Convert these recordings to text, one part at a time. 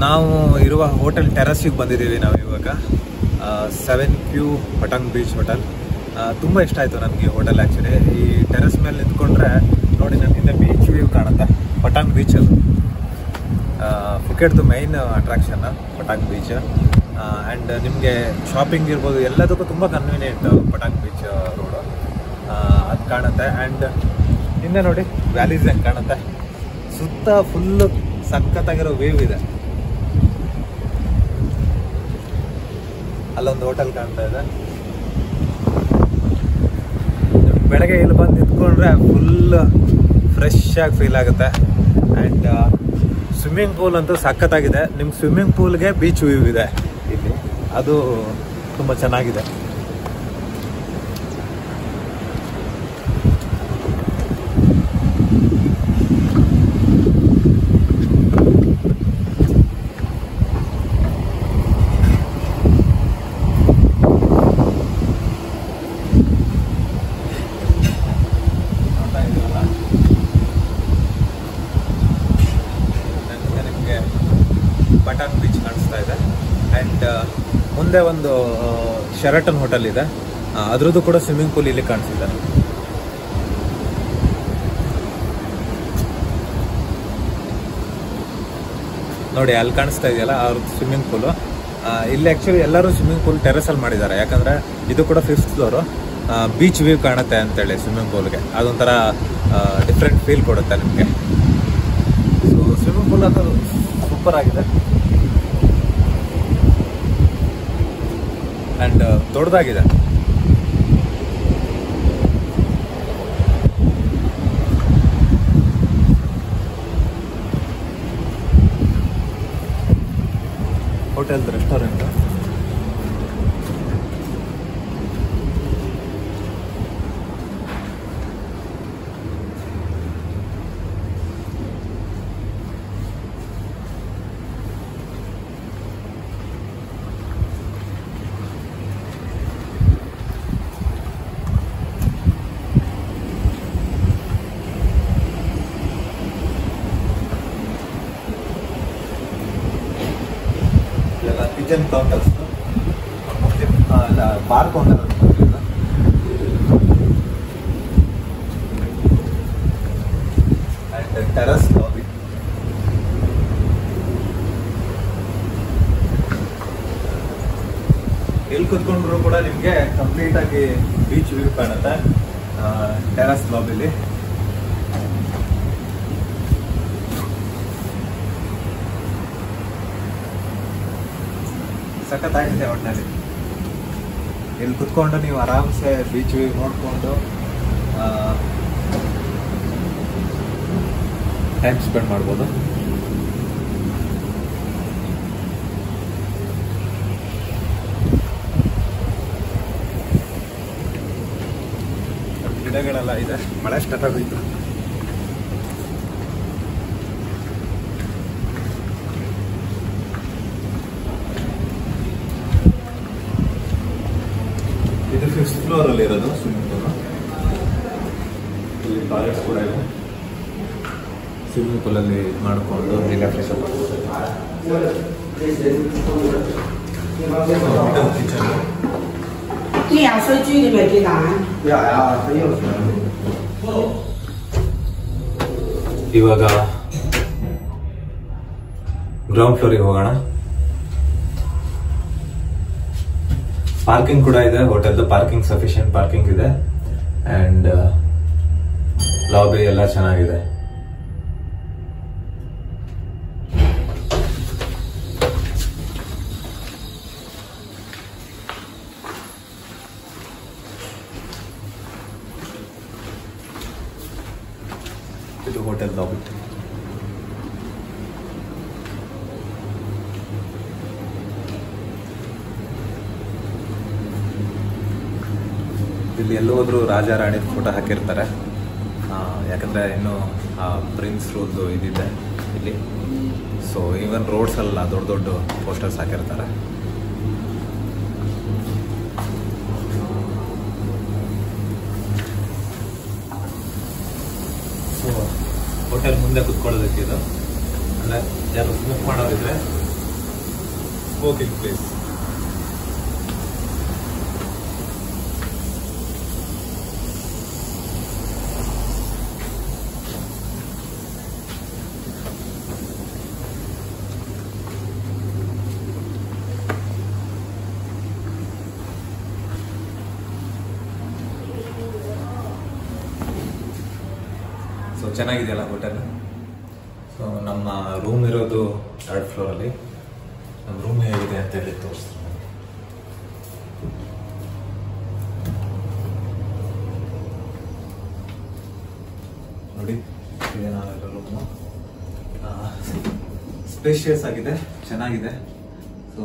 ನಾವು ಇರುವ ಹೋಟೆಲ್ ಟೆರಸ್ಸಿಗೆ ಬಂದಿದ್ದೀವಿ ನಾವು ಇವಾಗ. 7Q ಪಟಾಂಗ್ beach hotel. ತುಂಬ ಇಷ್ಟ ಆಯಿತು ನನಗೆ ಈ ಹೋಟೆಲ್. ಆ್ಯಕ್ಚುಲಿ ಈ ಟೆರಸ್ ಮೇಲೆ ನಿಂತ್ಕೊಂಡ್ರೆ ನೋಡಿ ನನಗಿಂತ ಬೀಚ್ ವ್ಯೂ ಕಾಣುತ್ತೆ. ಪಟಾಂಗ್ ಬೀಚ್ ಅದು ಫುಕೆಟ್ದು ಮೈನ್ ಅಟ್ರಾಕ್ಷನ್ ಪಟಾಂಗ್ ಬೀಚ್. ಆ್ಯಂಡ್ ನಿಮಗೆ ಶಾಪಿಂಗ್ ಇರ್ಬೋದು ಎಲ್ಲದಕ್ಕೂ ತುಂಬ ಕನ್ವೀನಿಯೆಂಟ್ ಪಟಾಂಗ್ ಬೀಚ್ ರೋಡು ಅದು ಕಾಣುತ್ತೆ. ಆ್ಯಂಡ್ ಹಿಂದೆ ನೋಡಿ ವ್ಯಾಲೀಸ್ ಹೆಂಗೆ ಕಾಣುತ್ತೆ, ಸುತ್ತ ಫುಲ್ಲು ಸಖತ್ತಾಗಿರೋ ವೇವ್ ಇದೆ. ಅಲ್ಲೊಂದು ಹೋಟೆಲ್ ಕಾಣ್ತಾ ಇದೆ. ಬೆಳಗ್ಗೆ ಇಲ್ಲಿ ಬಂದು ನಿಂತ್ಕೊಂಡ್ರೆ ಫುಲ್ ಫ್ರೆಶ್ ಆಗಿ ಫೀಲ್ ಆಗುತ್ತೆ. ಆ್ಯಂಡ್ ಸ್ವಿಮ್ಮಿಂಗ್ ಪೂಲ್ ಅಂತೂ ಸಖತ್ತಾಗಿದೆ. ನಿಮ್ಮ ಸ್ವಿಮ್ಮಿಂಗ್ ಪೂಲ್ಗೆ ಬೀಚ್ ವ್ಯೂ ಇದೆ ಇಲ್ಲಿ, ಅದು ತುಂಬ ಚೆನ್ನಾಗಿದೆ. ಪಟಾಂಗ್ ಬೀಚ್ ಕಾಣಿಸ್ತಾ ಇದೆ. ಆ್ಯಂಡ್ ಮುಂದೆ ಒಂದು ಶೆರಟನ್ ಹೋಟೆಲ್ ಇದೆ, ಅದ್ರದ್ದು ಕೂಡ ಸ್ವಿಮ್ಮಿಂಗ್ ಪೂಲ್ ಇಲ್ಲಿ ಕಾಣಿಸ್ತಿದೆ. ನೋಡಿ ಅಲ್ಲಿ ಕಾಣಿಸ್ತಾ ಇದೆಯಲ್ಲ ಅವ್ರದ್ದು ಸ್ವಿಮ್ಮಿಂಗ್ ಪೂಲು. ಇಲ್ಲಿ ಆ್ಯಕ್ಚುಲಿ ಎಲ್ಲರೂ ಸ್ವಿಮ್ಮಿಂಗ್ ಪೂಲ್ ಟೆರೆಸಲ್ಲಿ ಮಾಡಿದ್ದಾರೆ, ಯಾಕಂದರೆ ಇದು ಕೂಡ 5th ಫ್ಲೋರು. ಬೀಚ್ ವ್ಯೂ ಕಾಣುತ್ತೆ ಅಂತೇಳಿ ಸ್ವಿಮ್ಮಿಂಗ್ ಪೂಲ್ಗೆ ಅದೊಂಥರ ಡಿಫ್ರೆಂಟ್ ಫೀಲ್ ಕೊಡುತ್ತೆ ನಿಮಗೆ. ಸೊ ಸ್ವಿಮ್ಮಿಂಗ್ ಪೂಲ್ ಅಂತ ಸೂಪರ್ ಆಗಿದೆ ಆ್ಯಂಡ್ ದೊಡ್ಡದಾಗಿದೆ. Hotel restaurant. ಕಿಚನ್ ಕೌಂಟರ್ಸ್ ಅಲ್ಲ, bar counter and terrace lobby. ಎಲ್ಲಿ ಕುತ್ಕೊಂಡ್ರು ಕೂಡ ನಿಮಗೆ ಕಂಪ್ಲೀಟ್ ಆಗಿ ಬೀಚ್ ವ್ಯೂ ಕಾಣುತ್ತೆ ಟೆರಸ್ ಲಾಬಿಲಿ. ಸಖತ್ತಾಗಿದೆ ಒಟ್ಟಿನಲ್ಲಿ. ಇಲ್ಲಿ ಕುತ್ಕೊಂಡು ನೀವು ಆರಾಮ್ಸೆ ಬೀಚ್ ವ್ಯೂ ನೋಡಿಕೊಂಡು ಟೈಮ್ ಸ್ಪೆಂಡ್ ಮಾಡ್ಬೋದು. ಗಿಡಗಳೆಲ್ಲ ಇದೆ, ಮಳೆ ಸ್ಟಾರ್ಟ್ ಆಗೋಯ್ತು. ಇದು 5th ಫ್ಲೋರಲ್ಲಿ ಇರೋದು ಸ್ವಿಮ್ಮಿಂಗ್ ಪೂಲ್. ಇಲ್ಲಿ ಟಾಯ್ಲೆಟ್ಸ್ ಕೂಡ ಇದೆ. ಸ್ವಿಮ್ಮಿಂಗ್ ಪೂಲಲ್ಲಿ ಮಾಡಿಕೊಂಡು ರಿಲ್ಯಾಕ್ಸೇಷನ್ ಮಾಡ್ಬೋದು. ಕಿಚನ್. ಇವಾಗ ಗ್ರೌಂಡ್ ಫ್ಲೋರಿಗೆ ಹೋಗೋಣ. ಪಾರ್ಕಿಂಗ್ ಕೂಡ ಇದೆ, ಹೋಟೆಲ್ದು ಪಾರ್ಕಿಂಗ್ ಸಫಿಷಿಯಂಟ್ ಪಾರ್ಕಿಂಗ್ ಇದೆ. ಆ್ಯಂಡ್ ಲಾಬಿ ಎಲ್ಲ ಚೆನ್ನಾಗಿದೆ. ಇದು ಹೋಟೆಲ್ ಲಾಬಿ. ಇಲ್ಲಿ ಎಲ್ಲೂ ಹೋದ್ರು ರಾಜ ರಾಣಿ ಫೋಟೋ ಹಾಕಿರ್ತಾರೆ, ಯಾಕಂದರೆ ಇನ್ನು ಪ್ರಿನ್ಸ್ ರೂಲ್ದು ಇದಿದೆ ಇಲ್ಲಿ. ಸೊ ಈವನ್ ರೋಡ್ಸಲ್ಲ ದೊಡ್ಡ ದೊಡ್ಡ ಪೋಸ್ಟರ್ಸ್ ಹಾಕಿರ್ತಾರೆ. ಸೊ ಹೋಟೆಲ್ ಮುಂದೆ ಕುತ್ಕೊಳ್ಳೋದಕ್ಕೆ ಇದು, ಅಂದರೆ ಯಾರು ಸ್ಮೋಕ್ ಮಾಡೋರಿದ್ರೆ ಸ್ಮೋಕಿಂಗ್ ಪ್ಲೇಸ್. ಸೊ ಚೆನ್ನಾಗಿದೆಯಲ್ಲ ಹೋಟೆಲ್. ಸೊ ನಮ್ಮ ರೂಮ್ ಇರೋದು 3rd ಫ್ಲೋರಲ್ಲಿ. ನಮ್ಮ ರೂಮ್ ಹೇಗಿದೆ ಅಂತ ಹೇಳಿ ತೋರಿಸ್ತೀನಿ. ನೋಡಿ, ಇದೆ ನಾವಿರೋ ರೂಮು. ಸ್ಪೇಷಿಯಸ್ ಆಗಿದೆ, ಚೆನ್ನಾಗಿದೆ. ಸೊ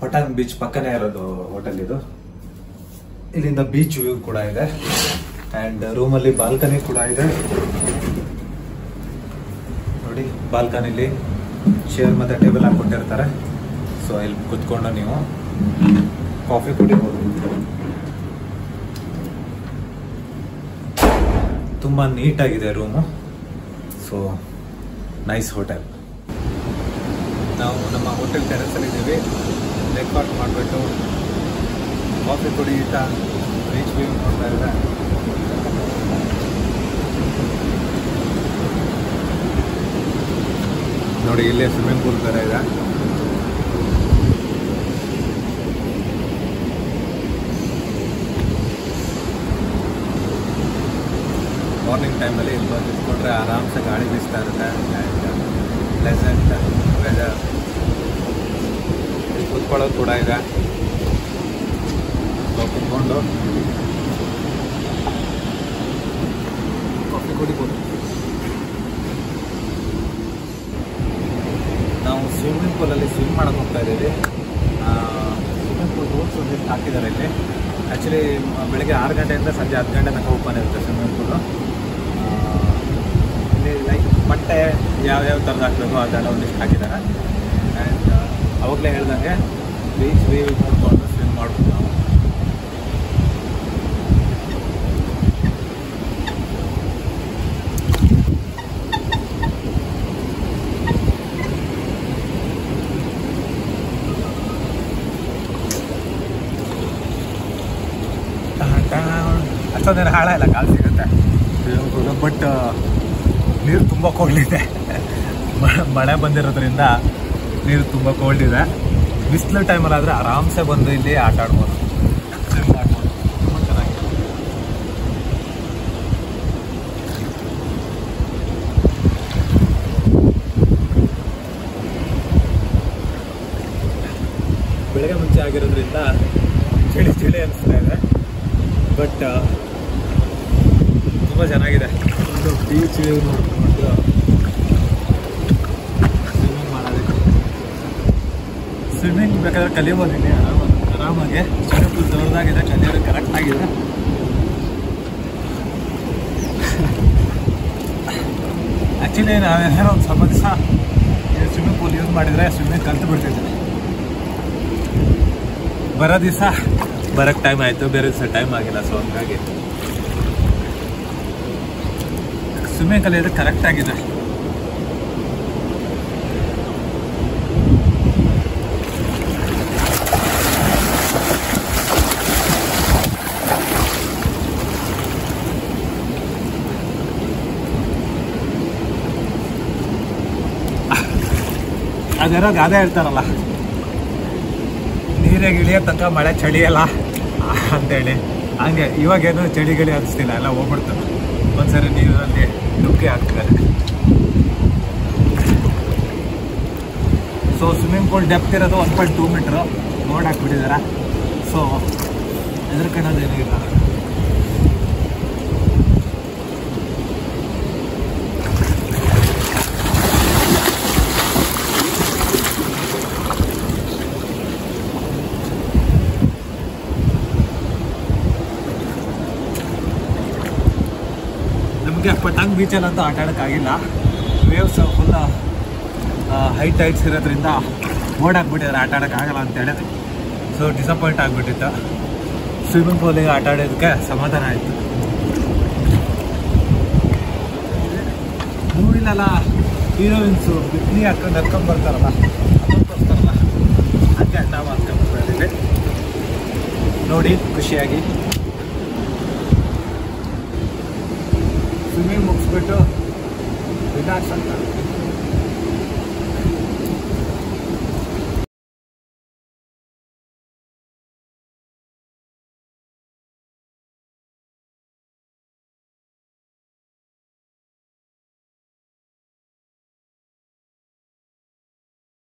ಪಟಾಂಗ್ ಬೀಚ್ ಪಕ್ಕನೇ ಇರೋದು ಹೋಟೆಲ್ ಇದು. ಇಲ್ಲಿಂದ ಬೀಚ್ ವ್ಯೂ ಕೂಡ ಇದೆ. ಅಂಡ್ ರೂಮಲ್ಲಿ ಬಾಲ್ಕನಿ ಕೂಡ ಇದೆ. ನೋಡಿ, ಬಾಲ್ಕನಿಲಿ ಚೇರ್ ಮತ್ತೆ ಟೇಬಲ್ ಹಾಕೊಟ್ಟಿರ್ತಾರೆ. ಸೊ ಇಲ್ಲಿ ಕುತ್ಕೊಂಡು ನೀವು ಕಾಫಿ ಕುಡಿಬೋದು. ತುಂಬಾ ನೀಟಾಗಿದೆ ರೂಮು. So nice hotel. ನಾವು ನಮ್ಮ ಹೋಟೆಲ್ ಟೆರೆಸಲ್ಲಿ ಇದ್ದೀವಿ. ಬ್ರೇಕ್ಫಾಸ್ಟ್ ಮಾಡಿಬಿಟ್ಟು ಕಾಫಿ ಕುಡಿಯುತ್ತಾ ಬೀಚ್ ವ್ಯೂ ನೋಡ್ತಾ ಇದ್ದಾರೆ. ನೋಡಿ, ಇಲ್ಲೇ ಸ್ವಿಮ್ಮಿಂಗ್ ಪೂಲ್ ಬೇರೆ ಇದೆ. ಮಾರ್ನಿಂಗ್ ಟೈಮಲ್ಲಿ ಇಲ್ಲಿ ಬಂದು ನಿಂತ್ಕೊಂಡ್ರೆ ಆರಾಮ್ಸೆ ಗಾಳಿ ಬೀಸ್ತಾ ಇರುತ್ತೆ. Pleasant weather. ಇಲ್ಲಿ ಕೂತ್ಕೊಳ್ಳೋದು ಕೂಡ ಇದೆ. ಕುತ್ಕೊಂಡು ಕಾಫಿ ಕುಡಿಬೋದು. ನಾವು ಸ್ವಿಮ್ಮಿಂಗ್ ಪೂಲಲ್ಲಿ ಸ್ವಿಮ್ ಮಾಡೋಕೆ ಹೋಗ್ತಾ ಇದ್ದೀವಿ. ಸ್ವಿಮ್ಮಿಂಗ್ ಪೂಲ್ ರೂಲ್ಸ್ ಒಂದಿಷ್ಟು ಹಾಕಿದ್ದಾರೆ ಇಲ್ಲಿ. ಆ್ಯಕ್ಚುಲಿ ಬೆಳಗ್ಗೆ 6 ಗಂಟೆಯಿಂದ ಸಂಜೆ 10 ಗಂಟೆ ತನಕ ಓಪನ್ ಇರುತ್ತೆ ಸ್ವಿಮ್ಮಿಂಗ್ ಪೂಲು. ಇಲ್ಲಿ ಲೈಕ್ ಬಟ್ಟೆ ಯಾವ್ಯಾವ ಥರದ್ದು ಹಾಕಬೇಕು ಅದೆಲ್ಲ ಒಂದಿಷ್ಟು ಹಾಕಿದ್ದಾರೆ. ಆ್ಯಂಡ್ ಅವಾಗಲೇ ಹೇಳ್ದಂಗೆ ಬೀಚ್ ವ್ಯೂ ನೋಡ್ಕೊಂಡು ಸ್ವಿಮ್ ಮಾಡ್ಬೋದು ನಾವು. ಅಷ್ಟೊಂದೇನು ಹಾಳಾಗಿಲ್ಲ, ಕಾಲು ಸಿಗುತ್ತೆ. ಬಟ್ ನೀರು ತುಂಬ ಕೋಲ್ಡ್ ಇದೆ. ಮಳೆ ಬಂದಿರೋದ್ರಿಂದ ನೀರು ತುಂಬ ಕೋಲ್ಡ್ ಇದೆ. ಬಿಸಿಲು ಟೈಮಲ್ಲಾದರೆ ಆರಾಮ್ಸೆ ಬಂದು ಇಲ್ಲಿ ಆಟ ಆಡ್ಬೋದು, ಸ್ವಿಮ್ ಮಾಡ್ಬೋದು. ತುಂಬ ಚೆನ್ನಾಗಿದೆ. ಬೆಳಗ್ಗೆ ಮುಂಚೆ ಆಗಿರೋದ್ರಿಂದ ಚಳಿ ಚಳಿ ಅನಿಸ್ತಾ ಇದೆ. ಬಟ್ ತುಂಬ ಚೆನ್ನಾಗಿದೆ. ಒಂದು ಬೀಚ್ ವ್ಯೂ ನೋಡ್ಕೊಂಡು ಸ್ವಿಮ್ಮಿಂಗ್ ಮಾಡೋದಕ್ಕೆ. ಸ್ವಿಮ್ಮಿಂಗ್ ಬೇಕಾದ್ರೆ ಕಲಿಬೋದು ಇಲ್ಲಿ ಆರಾಮಾಗಿ. ಸ್ವಿಮ್ಮಿಂಗ್ ಪೂಲ್ ದೊಡ್ಡದಾಗಿದೆ, ಕಲಿಯೋದು ಕರೆಕ್ಟಾಗಿದೆ. ಆ್ಯಕ್ಚುಲಿ ನಾವೇನಾದ್ರು ಒಂದು ಸ್ವಲ್ಪ ದಿವಸ ಸ್ವಿಮ್ಮಿಂಗ್ ಪೂಲ್ ಯೂಸ್ ಮಾಡಿದರೆ ಸ್ವಿಮ್ಮಿಂಗ್ ಕಲಿತು ಬಿಡ್ತಿದ್ದೆ. ಬರೋ ದಿವಸ ಬರೋಕ್ಕೆ ಟೈಮ್ ಆಯಿತು, ಬೇರೆ ದಿವಸ ಟೈಮ್ ಆಗಿಲ್ಲ. ಸೊ ಹಂಗಾಗಿ ಸ್ವಿಮ್ಮಿಂಗ್ ಕಲಿಯೋದು ಕರೆಕ್ಟಾಗಿದೆ. ಅದೇನೋ ಗಾದೆ ಹೇಳ್ತಾರಲ್ಲ, ನೀರಿಗೆ ಇಳಿಯೋ ತನಕ ಮಳೆ ಚಳಿಯಲ್ಲ ಅಂತೇಳಿ. ಹಂಗೆ ಇವಾಗೇನು ಚಳಿ ಗಿಳಿ ಅನಿಸ್ತಿಲ್ಲ, ಎಲ್ಲ ಹೋಗ್ಬಿಡ್ತಾರೆ. ಒಂದ್ಸರಿ ನೀರಲ್ಲಿ ಡುಕ್ಕಿ ಹಾಕ್ತಾರೆ. ಸೊ ಸ್ವಿಮ್ಮಿಂಗ್ ಪೂಲ್ ಡೆಪ್ತ್ ಇರೋದು 1.2 ಮೀಟ್ರು ಬೋರ್ಡ್ ಹಾಕ್ಬಿಟ್ಟಿದ್ದಾರೆ. ಸೊ ಹೆದರ್ಕೊಳ್ಳೋದೇನೂ ಇಲ್ಲ. ನಮಗೆ ಪಟಾಂಗ್ ಬೀಚಲ್ಲಂತೂ ಆಟ ಆಡೋಕ್ಕಾಗಿಲ್ಲ. ವೇವ್ಸ್ ಫುಲ್ ಹೈಟ್ಸ್ ಇರೋದ್ರಿಂದ ಬೋರ್ಡ್ ಹಾಕ್ಬಿಟ್ಟಿದ್ದಾರೆ, ಆಟ ಆಡೋಕ್ಕಾಗಲ್ಲ ಅಂತೇಳಿ. ಸೊ ಡಿಸಪಾಯಿಂಟ್ ಆಗಿಬಿಟ್ಟಿತ್ತು. ಸ್ವಿಮ್ಮಿಂಗ್ ಪೂಲಿಗೆ ಆಟ ಆಡೋದಕ್ಕೆ ಸಮಾಧಾನ ಆಯಿತು. ಮೂವಿಲೆಲ್ಲ ಹೀರೋಯಿನ್ಸು ಬಿಕ್ನಿ ಹಾಕೊಂಡು ಹರ್ಕೊಂಡ್ ಬರ್ತಾರಲ್ಲ ಅದಕ್ಕೋಸ್ಕರಲ್ಲ ಹಾಗೆ ನಾವು ಹಾಕೊಂಡ್ಬರ್ತಾ ನೋಡಿ ಖುಷಿಯಾಗಿ ಸ್ವಿಮ್ಮಿಂಗ್ ಮುಗಿಸ್ಬಿಟ್ಟು ರಿಲ್ಯಾಕ್ಸ್ ಅಂತ